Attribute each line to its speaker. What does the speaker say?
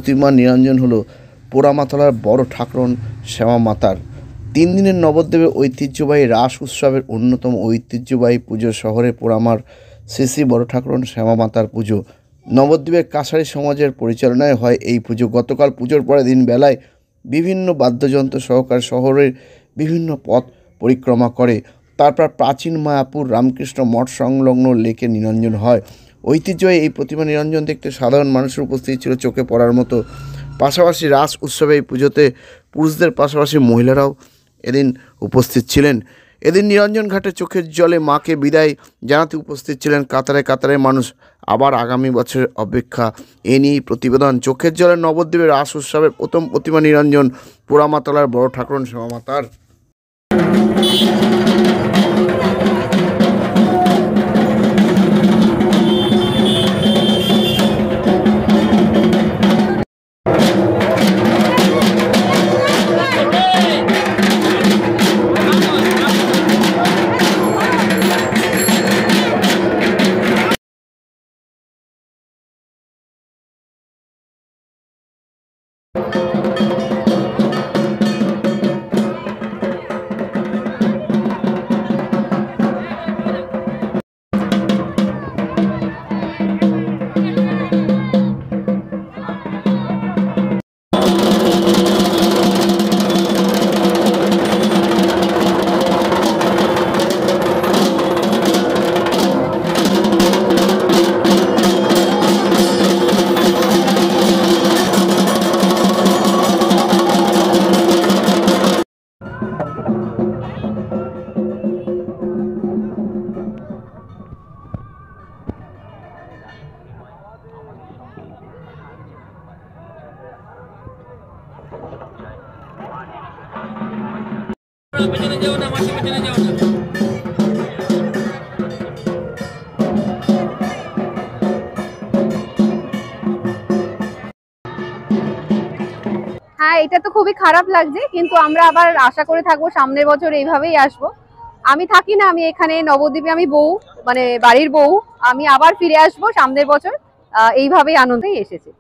Speaker 1: প্রতিমা নিরঞ্জন হলো পোড়ামাতলার বড় ঠাকুরন শ্যামা মাতার। 3 দিনের নবদ্বীপের ঐতিহ্যবাহী রাস উৎসবের অন্যতম ঐতিহ্যবাহী পুজো শহরে পোড়ামার শ্রী বড় ঠাকুরন শ্যামা মাতার পুজো। নবদ্বীপের কাছারি সমাজের পরিচালনায় হয় এই পুজো। গতকাল পুজোর পরের দিন বেলায় বিভিন্ন বাদ্যযন্ত্র সহকারে শহরের বিভিন্ন পথ পরিক্রমা করে, তারপর প্রাচীন মায়াপুর রামকৃষ্ণ মঠ সংলগ্ন লেকে নিরঞ্জন হয়। ঐতিহ্যবাহী এই প্রতিমা নিরঞ্জন দেখতে সাধারণ মানুষের উপস্থিতি ছিল চোখে পড়ার মতো। পাশাপাশি রাস উৎসবে এই পুজোতে পুরুষদের পাশাপাশি মহিলারাও এদিন উপস্থিত ছিলেন। এদিন নিরঞ্জন ঘাটে চোখের জলে মাকে বিদায় জানাতে উপস্থিত ছিলেন কাতারে কাতারে মানুষ। আবার আগামী বছরের অপেক্ষা, এ নিয়েই প্রতিবেদন। চোখের জলে নবদ্বীপের রাস উৎসবের প্রথম প্রতিমা নিরঞ্জন পোড়ামাতলার বড় ঠাকুরন শ্যামা মাতার।
Speaker 2: হ্যাঁ, এটা তো খুবই খারাপ লাগছে, কিন্তু আমরা আবার আশা করে থাকবো সামনের বছর এইভাবেই আসবো। আমি থাকি না, আমি এখানে নবদ্বীপে, আমি বউ, মানে বাড়ির বউ। আমি আবার ফিরে আসবো সামনের বছর, এইভাবেই আনন্দেই এসেছি।